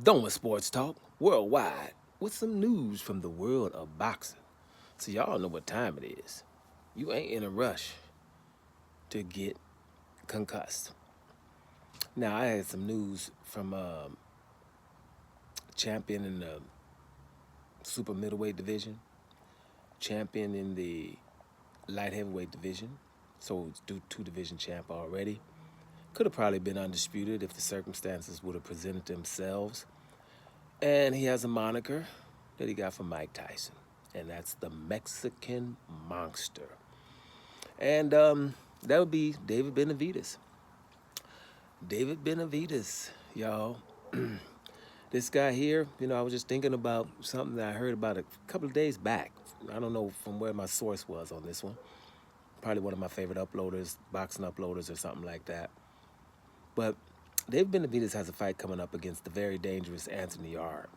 Doma Sports Talk worldwide with some news from the world of boxing. So y'all know what time it is. You ain't in a rush to get concussed. Now I had some news from champion in the super middleweight division, champion in the light heavyweight division. So it's two division champ already. Could have probably been undisputed if the circumstances would have presented themselves. And he has a moniker that he got from Mike Tyson, and that's the Mexican Monster. And that would be David Benavidez. David Benavidez, y'all. This guy here, I was just thinking about something that I heard about a couple of days back. I don't know from where my source was on this one. Probably one of my favorite uploaders, boxing uploaders or something like that. But David Benavidez has a fight coming up against the very dangerous Anthony Yarde.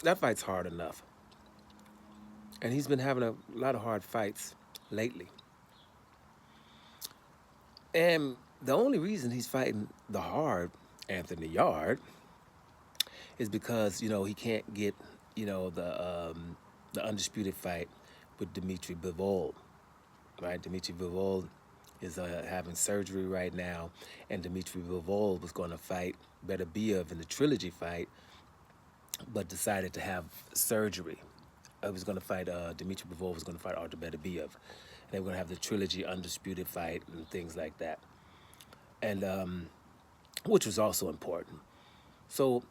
That fight's hard enough. And he's been having a lot of hard fights lately. And the only reason he's fighting the hard Anthony Yarde is because, he can't get, the undisputed fight with Dimitri Bivol, right? Dimitri Bivol is having surgery right now, and Dimitri Bivol was going to fight Beterbiev in the trilogy fight, but decided to have surgery. I was going to fight, Dimitri Bivol was going to fight Artur Beterbiev. And they were going to have the trilogy undisputed fight and things like that. And, which was also important. So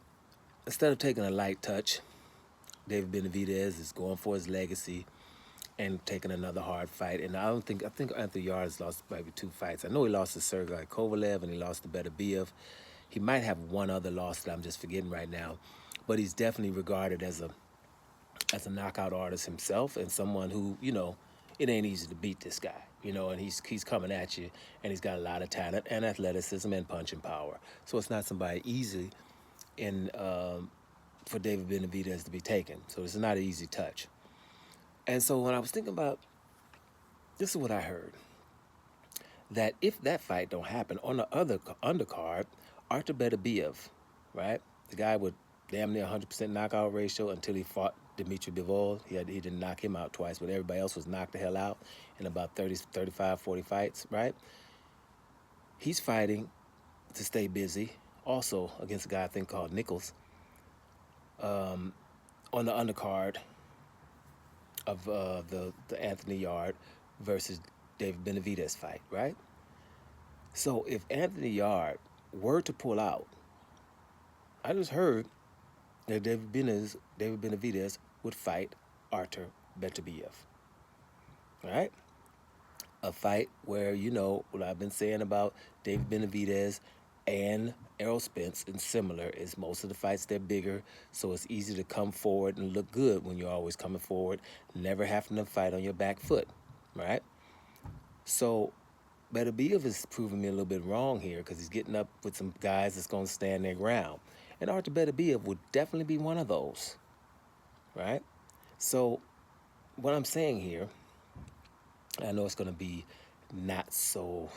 instead of taking a light touch, David Benavidez is going for his legacy and taking another hard fight. And I think Anthony Yarde has lost maybe 2 fights. I know he lost to Sergey Kovalev and he lost to Beterbiev. He might have one other loss that I'm just forgetting right now. But he's definitely regarded as a knockout artist himself, and someone who, it ain't easy to beat this guy, and he's coming at you, and he's got a lot of talent and athleticism and punching power. So it's not somebody easy for David Benavidez to be taken. So it's not an easy touch. And so when I was thinking about, this is what I heard, that if that fight don't happen on the other undercard, Artur Beterbiev, right, the guy with damn near 100% knockout ratio until he fought Dimitri Bivol. He didn't knock him out twice, but everybody else was knocked the hell out in about 30, 35, 40 fights, right? He's fighting to stay busy, also against a guy I think called Nichols, on the undercard of the Anthony Yarde versus David Benavidez fight, right? So if Anthony Yarde were to pull out, I just heard that David Benavidez would fight Artur Beterbiev, right? A fight where, what I've been saying about David Benavidez and Errol Spence and similar is most of the fights, they're bigger, so it's easy to come forward and look good when you're always coming forward, never having to fight on your back foot, right? So Beterbiev is proving me a little bit wrong here because he's getting up with some guys that's going to stand their ground. And Artur Beterbiev would definitely be one of those, right? So what I'm saying here, I know it's going to be not so,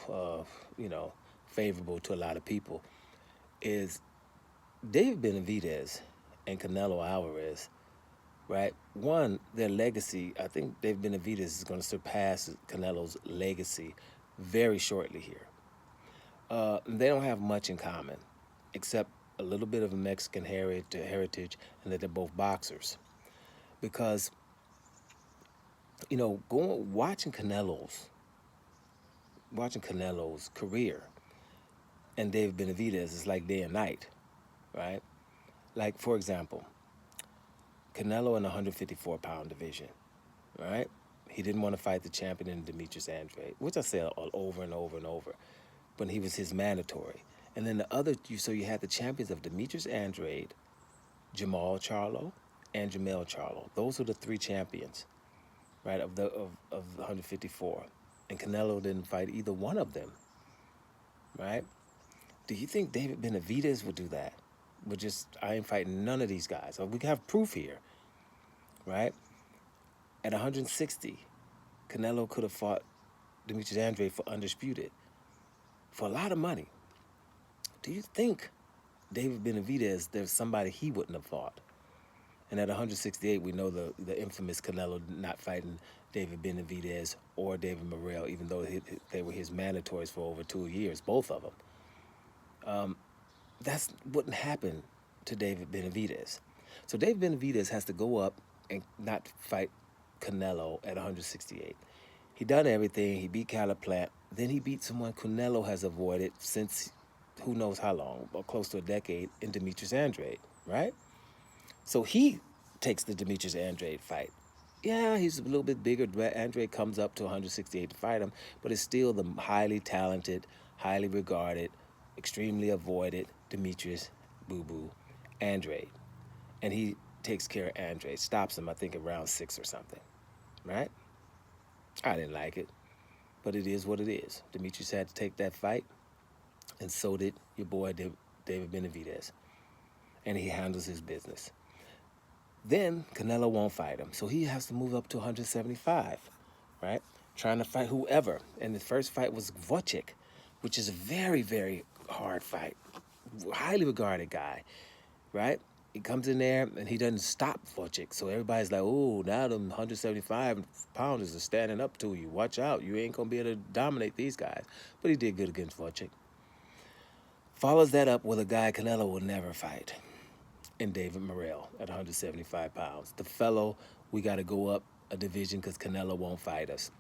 favorable to a lot of people, is David Benavidez and Canelo Alvarez, right? One, their legacy, I think David Benavidez is going to surpass Canelo's legacy very shortly here. They don't have much in common, except a little bit of a Mexican heritage, and that they're both boxers. Because, watching Canelo's career and David Benavidez is like day and night, right? Like, for example, Canelo in the 154-pound division, right? He didn't want to fight the champion in Demetrius Andrade, which I said all over and over and over, but he was his mandatory. And then you had the champions of Demetrius Andrade, Jamal Charlo, and Jamel Charlo. Those are the 3 champions, right, of the 154. And Canelo didn't fight either one of them, right? Do you think David Benavidez would do that? I ain't fighting none of these guys. We have proof here, right? At 160, Canelo could have fought Demetrius Andrade for undisputed for a lot of money. Do you think David Benavidez, there's somebody he wouldn't have fought? And at 168, we know the infamous Canelo not fighting David Benavidez or David Morrell, even though they were his mandatories for over 2 years, both of them. That wouldn't happen to David Benavidez. So David Benavidez has to go up and not fight Canelo at 168. He done everything. He beat Caliplant. Then he beat someone Canelo has avoided since who knows how long, or close to a decade, in Demetrius Andrade, right? So he takes the Demetrius Andrade fight. Yeah, he's a little bit bigger. Andrade comes up to 168 to fight him, but it's still the highly talented, highly regarded, extremely avoided Demetrius Boo Boo Andrade. And he takes care of Andrade, stops him, I think, at round 6 or something, right? I didn't like it, but it is what it is. Demetrius had to take that fight, and so did your boy David Benavidez. And he handles his business. Then Canelo won't fight him, so he has to move up to 175, right? Trying to fight whoever. And the first fight was Wojcik, which is a very, very hard fight. Highly regarded guy, right? He comes in there and he doesn't stop Wojcik. So everybody's like, oh, now them 175 pounders are standing up to you. Watch out. You ain't going to be able to dominate these guys. But he did good against Wojcik. Follows that up with a guy Canelo will never fight, in David Morrell at 175 pounds. The fellow, we got to go up a division because Canelo won't fight us.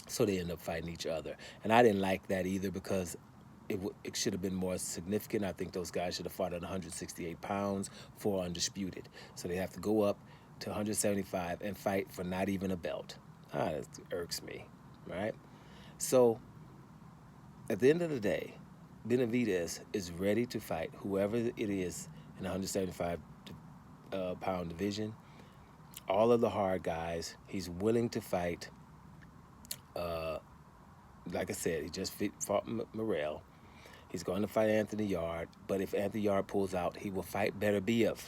So they end up fighting each other. And I didn't like that either because it should have been more significant. I think those guys should have fought at 168 pounds for undisputed. So they have to go up to 175 and fight for not even a belt. That irks me, right? So at the end of the day, Benavidez is ready to fight whoever it is in the 175 pound division. All of the hard guys. He's willing to fight. Like I said, he just fought Morrell. He's going to fight Anthony Yard, but if Anthony Yard pulls out, he will fight Beterbiev.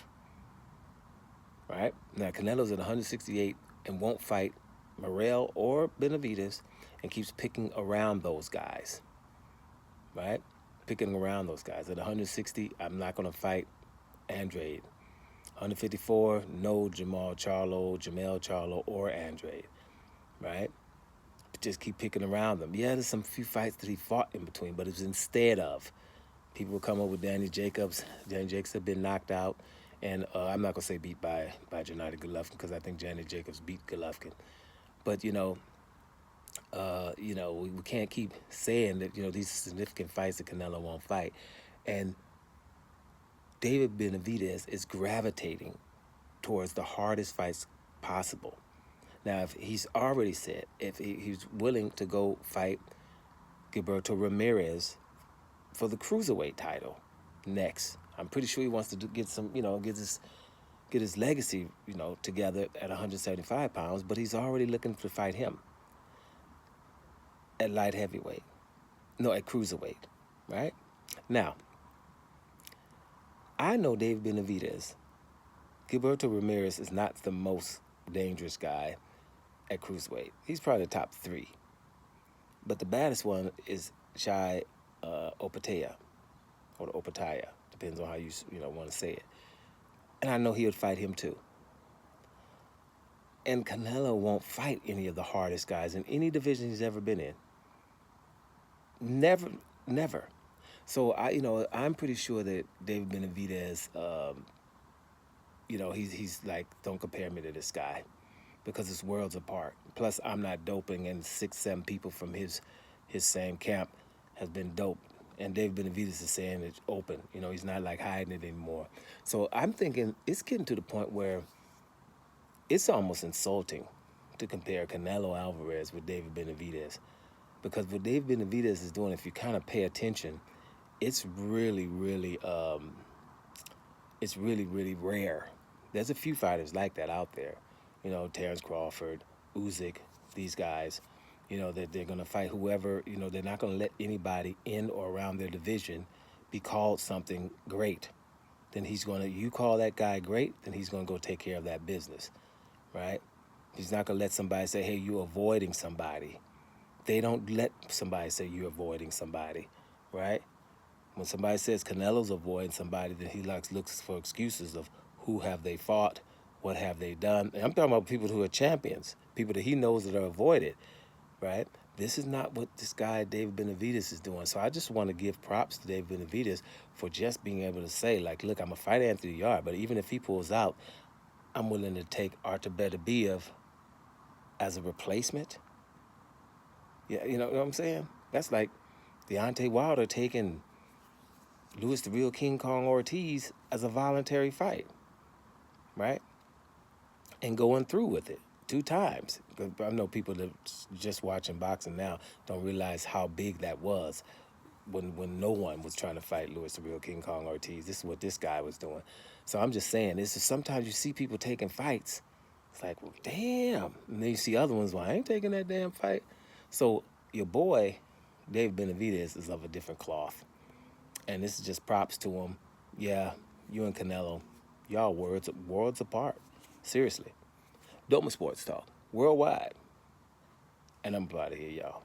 Right? Now, Canelo's at 168 and won't fight Morrell or Benavidez and keeps picking around those guys. Right? Picking around those guys. At 160, I'm not going to fight Andrade. 154, no Jamel Charlo, or Andrade. Right? Just keep picking around them. Yeah, there's some few fights that he fought in between, but it was instead of. People will come up with Danny Jacobs. Danny Jacobs had been knocked out, and I'm not gonna say beat by Gennady Golovkin because I think Danny Jacobs beat Golovkin. But we can't keep saying that these significant fights that Canelo won't fight, and David Benavidez is gravitating towards the hardest fights possible. Now, if he's already said if he's willing to go fight Gilberto Ramirez for the cruiserweight title next, I'm pretty sure he wants to get some, get his legacy, together at 175 pounds. But he's already looking to fight him at light heavyweight, at cruiserweight, right? Now, I know David Benavidez. Gilberto Ramirez is not the most dangerous guy at cruiserweight. He's probably the top 3. But the baddest one is Shai Opataya, or Opataya, depends on how you want to say it. And I know he would fight him too. And Canelo won't fight any of the hardest guys in any division he's ever been in. Never. So I'm pretty sure that David Benavidez, he's like, don't compare me to this guy, because it's worlds apart. Plus, I'm not doping, and 6-7 people from his same camp has been doped. And David Benavidez is saying it's open. He's not like hiding it anymore. So I'm thinking it's getting to the point where it's almost insulting to compare Canelo Alvarez with David Benavidez. Because what David Benavidez is doing, if you kind of pay attention, it's really, really rare. There's a few fighters like that out there. Terrence Crawford, Usyk, these guys, that they're going to fight whoever, they're not going to let anybody in or around their division be called something great. Then you call that guy great, then he's going to go take care of that business, right? He's not going to let somebody say, hey, you're avoiding somebody. They don't let somebody say you're avoiding somebody, right? When somebody says Canelo's avoiding somebody, then he looks for excuses of who have they fought, what have they done. And I'm talking about people who are champions, people that he knows that are avoided, right? This is not what this guy, David Benavidez, is doing. So I just want to give props to David Benavidez for just being able to say, like, look, I'm going to fight Anthony Yarde, but even if he pulls out, I'm willing to take Artur Beterbiev as a replacement. Yeah, you know what I'm saying? That's like Deontay Wilder taking Louis the Real King Kong Ortiz as a voluntary fight, right? And going through with it 2 times. I know people that just watching boxing now don't realize how big that was when no one was trying to fight Louis the Real King Kong Ortiz. This is what this guy was doing. So I'm just saying, this is sometimes you see people taking fights. It's like, well, damn. And then you see other ones, well, I ain't taking that damn fight. So your boy, Dave Benavidez, is of a different cloth. And this is just props to him. Yeah, you and Canelo, y'all worlds apart. Seriously. Doma Sports Talk, worldwide. And I'm out of here, y'all.